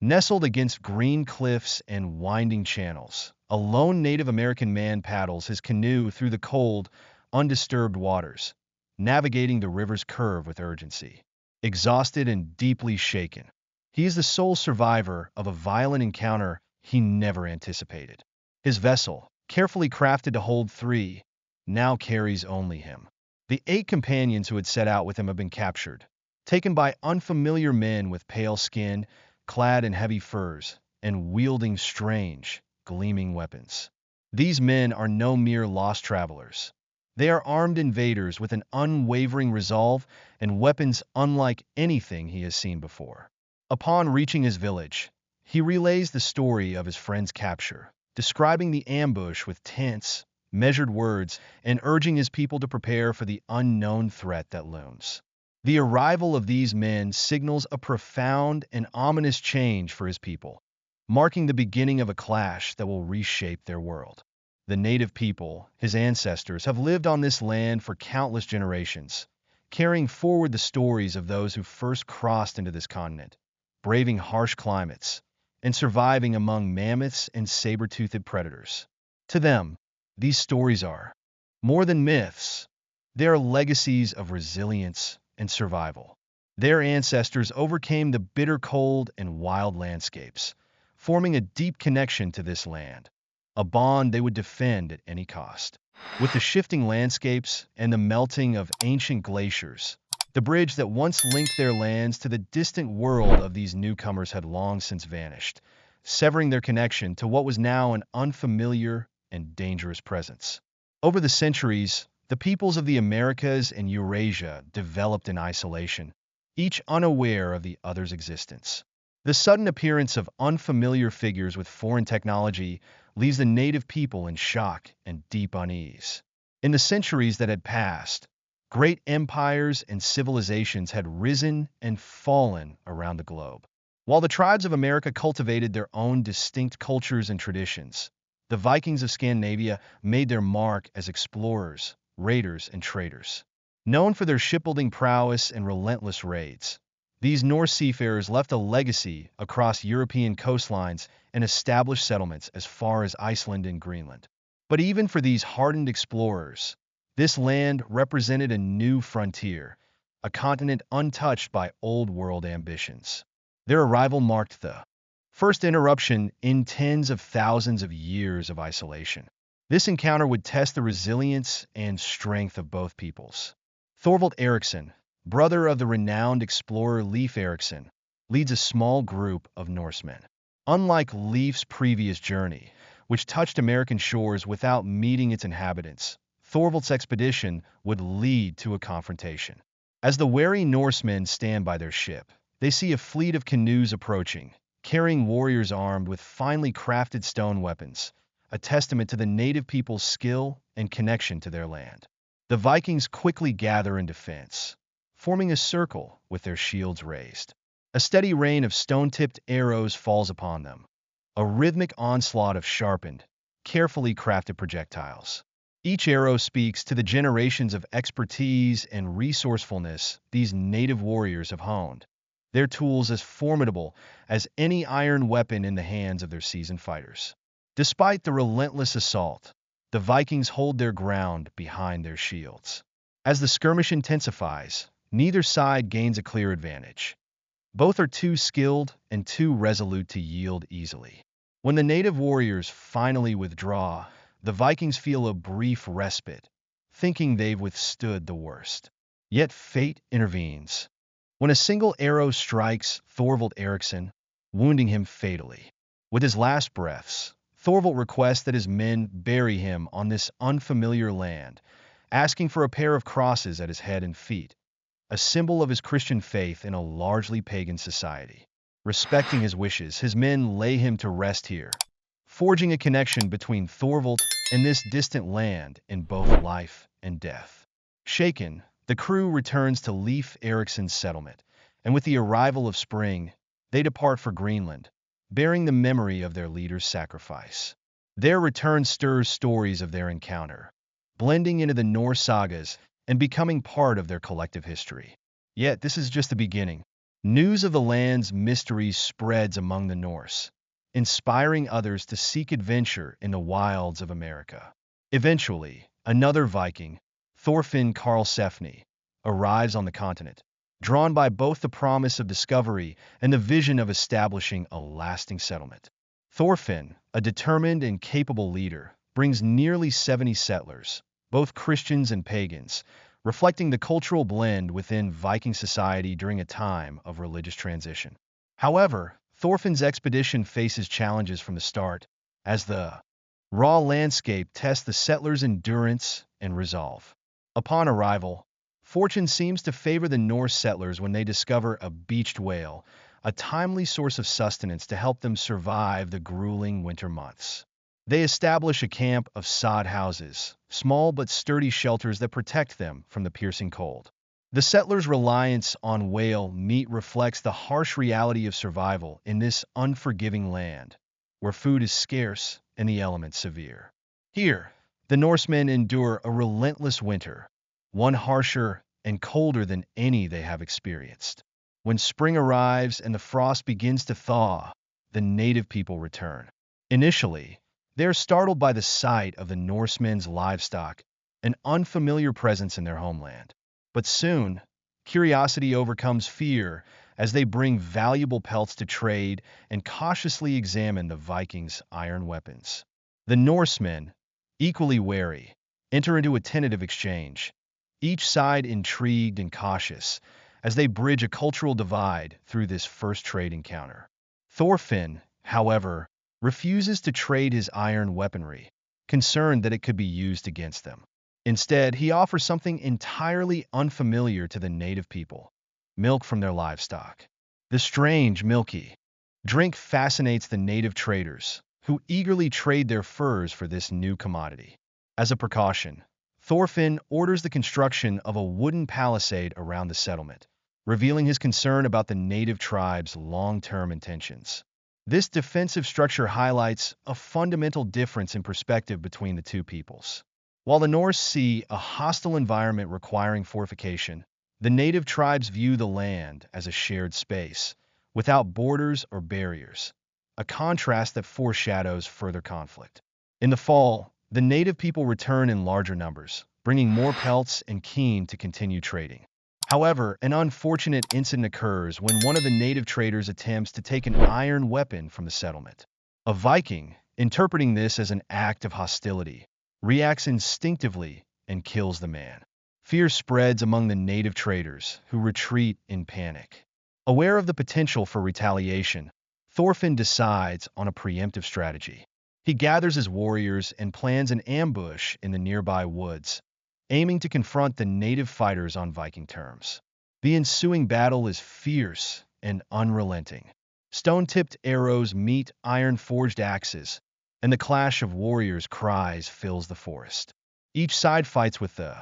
Nestled against green cliffs and winding channels, a lone Native American man paddles his canoe through the cold, undisturbed waters, navigating the river's curve with urgency. Exhausted and deeply shaken, he is the sole survivor of a violent encounter he never anticipated. His vessel, carefully crafted to hold three, now carries only him. The 8 companions who had set out with him have been captured, taken by unfamiliar men with pale skin, clad in heavy furs, and wielding strange, gleaming weapons. These men are no mere lost travelers. They are armed invaders with an unwavering resolve and weapons unlike anything he has seen before. Upon reaching his village, he relays the story of his friend's capture, describing the ambush with tense, measured words and urging his people to prepare for the unknown threat that looms. The arrival of these men signals a profound and ominous change for his people, marking the beginning of a clash that will reshape their world. The native people, his ancestors, have lived on this land for countless generations, carrying forward the stories of those who first crossed into this continent, braving harsh climates, and surviving among mammoths and saber-toothed predators. To them, these stories are more than myths. They are legacies of resilience and survival. Their ancestors overcame the bitter cold and wild landscapes, forming a deep connection to this land, a bond they would defend at any cost. With the shifting landscapes and the melting of ancient glaciers, the bridge that once linked their lands to the distant world of these newcomers had long since vanished, severing their connection to what was now an unfamiliar and dangerous presence. Over the centuries, the peoples of the Americas and Eurasia developed in isolation, each unaware of the other's existence. The sudden appearance of unfamiliar figures with foreign technology leaves the native people in shock and deep unease. In the centuries that had passed, great empires and civilizations had risen and fallen around the globe. While the tribes of America cultivated their own distinct cultures and traditions, the Vikings of Scandinavia made their mark as explorers, raiders, and traders. Known for their shipbuilding prowess and relentless raids, these Norse seafarers left a legacy across European coastlines and established settlements as far as Iceland and Greenland. But even for these hardened explorers, this land represented a new frontier, a continent untouched by old world ambitions. Their arrival marked the first interruption in tens of thousands of years of isolation. This encounter would test the resilience and strength of both peoples. Thorvald Eriksson, brother of the renowned explorer Leif Erikson, leads a small group of Norsemen. Unlike Leif's previous journey, which touched American shores without meeting its inhabitants, Thorvald's expedition would lead to a confrontation. As the wary Norsemen stand by their ship, they see a fleet of canoes approaching, carrying warriors armed with finely crafted stone weapons, a testament to the native people's skill and connection to their land. The Vikings quickly gather in defense, forming a circle with their shields raised. A steady rain of stone-tipped arrows falls upon them, a rhythmic onslaught of sharpened, carefully crafted projectiles. Each arrow speaks to the generations of expertise and resourcefulness these native warriors have honed, their tools as formidable as any iron weapon in the hands of their seasoned fighters. Despite the relentless assault, the Vikings hold their ground behind their shields. As the skirmish intensifies, neither side gains a clear advantage. Both are too skilled and too resolute to yield easily. When the native warriors finally withdraw, the Vikings feel a brief respite, thinking they've withstood the worst. Yet fate intervenes. When a single arrow strikes Thorvald Eriksson, wounding him fatally. With his last breaths, Thorvald requests that his men bury him on this unfamiliar land, asking for a pair of crosses at his head and feet, a symbol of his Christian faith in a largely pagan society. Respecting his wishes, his men lay him to rest here, forging a connection between Thorvald and this distant land in both life and death. Shaken, the crew returns to Leif Erikson's settlement, and with the arrival of spring, they depart for Greenland, bearing the memory of their leader's sacrifice. Their return stirs stories of their encounter, blending into the Norse sagas and becoming part of their collective history. Yet this is just the beginning. News of the land's mysteries spreads among the Norse, inspiring others to seek adventure in the wilds of America. Eventually, another Viking, Thorfinn Karlsefni, arrives on the continent, drawn by both the promise of discovery and the vision of establishing a lasting settlement. Thorfinn, a determined and capable leader, brings nearly 70 settlers, both Christians and pagans, reflecting the cultural blend within Viking society during a time of religious transition. However, Thorfinn's expedition faces challenges from the start, as the raw landscape tests the settlers' endurance and resolve. Upon arrival, fortune seems to favor the Norse settlers when they discover a beached whale, a timely source of sustenance to help them survive the grueling winter months. They establish a camp of sod houses, small but sturdy shelters that protect them from the piercing cold. The settlers' reliance on whale meat reflects the harsh reality of survival in this unforgiving land, where food is scarce and the elements severe. Here, the Norsemen endure a relentless winter, one harsher and colder than any they have experienced. When spring arrives and the frost begins to thaw, the native people return. Initially, they are startled by the sight of the Norsemen's livestock, an unfamiliar presence in their homeland. But soon, curiosity overcomes fear as they bring valuable pelts to trade and cautiously examine the Vikings' iron weapons. The Norsemen, equally wary, enter into a tentative exchange, each side intrigued and cautious as they bridge a cultural divide through this first trade encounter. Thorfinn, however, refuses to trade his iron weaponry, concerned that it could be used against them. Instead, he offers something entirely unfamiliar to the native people: milk from their livestock. The strange, milky drink fascinates the native traders, who eagerly trade their furs for this new commodity. As a precaution, Thorfinn orders the construction of a wooden palisade around the settlement, revealing his concern about the native tribe's long-term intentions. This defensive structure highlights a fundamental difference in perspective between the two peoples. While the Norse see a hostile environment requiring fortification, the native tribes view the land as a shared space, without borders or barriers, a contrast that foreshadows further conflict. In the fall, the native people return in larger numbers, bringing more pelts and keen to continue trading. However, an unfortunate incident occurs when one of the native traders attempts to take an iron weapon from the settlement. A Viking, interpreting this as an act of hostility, reacts instinctively and kills the man. Fear spreads among the native traders, who retreat in panic. Aware of the potential for retaliation, Thorfinn decides on a preemptive strategy. He gathers his warriors and plans an ambush in the nearby woods, aiming to confront the native fighters on Viking terms. The ensuing battle is fierce and unrelenting. Stone-tipped arrows meet iron-forged axes, and the clash of warriors' cries fills the forest. Each side fights with the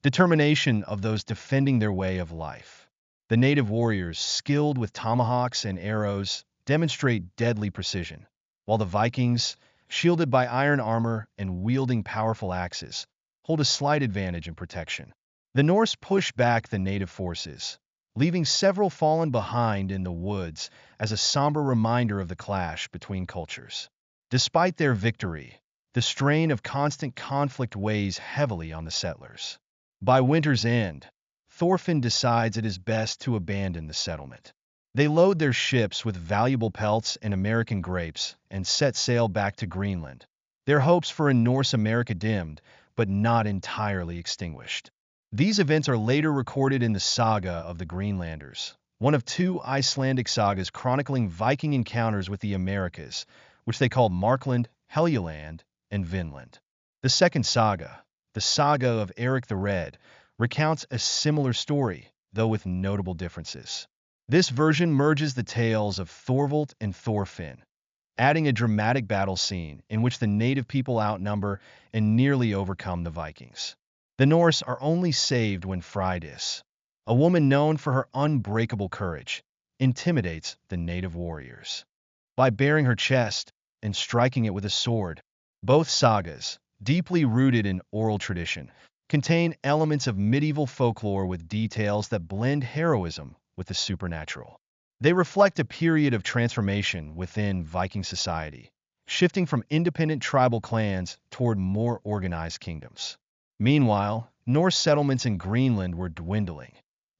determination of those defending their way of life. The native warriors, skilled with tomahawks and arrows, demonstrate deadly precision, while the Vikings, shielded by iron armor and wielding powerful axes, hold a slight advantage in protection. The Norse push back the native forces, leaving several fallen behind in the woods as a somber reminder of the clash between cultures. Despite their victory, the strain of constant conflict weighs heavily on the settlers. By winter's end, Thorfinn decides it is best to abandon the settlement. They load their ships with valuable pelts and American grapes and set sail back to Greenland, their hopes for a Norse America dimmed, but not entirely extinguished. These events are later recorded in the Saga of the Greenlanders, one of two Icelandic sagas chronicling Viking encounters with the Americas, which they called Markland, Helgeland, and Vinland. The second saga, the Saga of Eric the Red, recounts a similar story, though with notable differences. This version merges the tales of Thorvald and Thorfinn, adding a dramatic battle scene in which the native people outnumber and nearly overcome the Vikings. The Norse are only saved when Freydis, a woman known for her unbreakable courage, intimidates the native warriors. By baring her chest and striking it with a sword, both sagas, deeply rooted in oral tradition, contain elements of medieval folklore with details that blend heroism with the supernatural. They reflect a period of transformation within Viking society, shifting from independent tribal clans toward more organized kingdoms. Meanwhile, Norse settlements in Greenland were dwindling,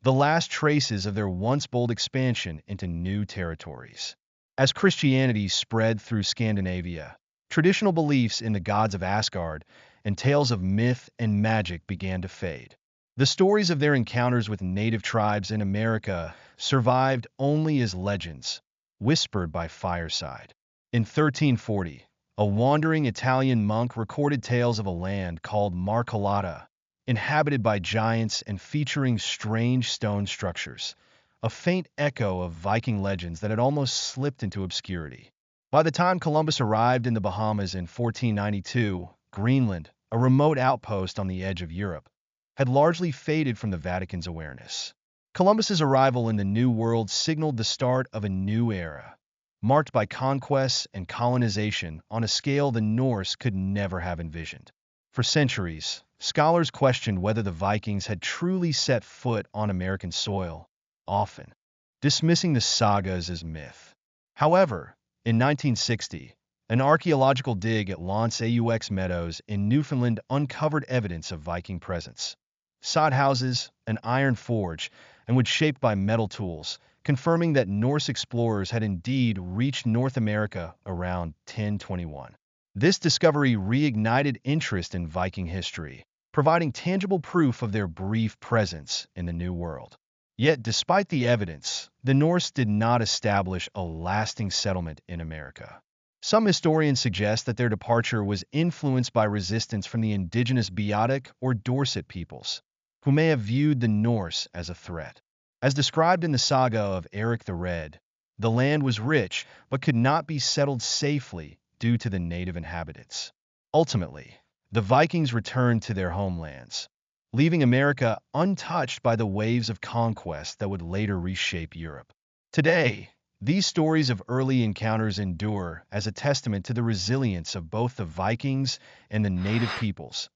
the last traces of their once bold expansion into new territories. As Christianity spread through Scandinavia, traditional beliefs in the gods of Asgard and tales of myth and magic began to fade. The stories of their encounters with native tribes in America survived only as legends, whispered by fireside. In 1340, a wandering Italian monk recorded tales of a land called Marcolata, inhabited by giants and featuring strange stone structures, a faint echo of Viking legends that had almost slipped into obscurity. By the time Columbus arrived in the Bahamas in 1492, Greenland, a remote outpost on the edge of Europe, had largely faded from the Vatican's awareness. Columbus's arrival in the New World signaled the start of a new era, marked by conquests and colonization on a scale the Norse could never have envisioned. For centuries, scholars questioned whether the Vikings had truly set foot on American soil, often dismissing the sagas as myth. However, in 1960, an archaeological dig at L'Anse aux Meadows in Newfoundland uncovered evidence of Viking presence. Sod houses, an iron forge, and wood shaped by metal tools, confirming that Norse explorers had indeed reached North America around 1021. This discovery reignited interest in Viking history, providing tangible proof of their brief presence in the New World. Yet, despite the evidence, the Norse did not establish a lasting settlement in America. Some historians suggest that their departure was influenced by resistance from the indigenous Beothuk or Dorset peoples, who may have viewed the Norse as a threat. As described in the saga of Eric the Red, the land was rich but could not be settled safely due to the native inhabitants. Ultimately, the Vikings returned to their homelands, leaving America untouched by the waves of conquest that would later reshape Europe. Today, these stories of early encounters endure as a testament to the resilience of both the Vikings and the native peoples,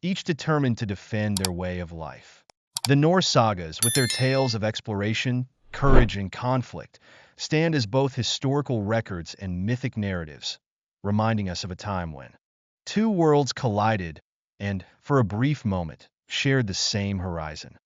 each determined to defend their way of life. The Norse sagas, with their tales of exploration, courage, and conflict, stand as both historical records and mythic narratives, reminding us of a time when two worlds collided and, for a brief moment, shared the same horizon.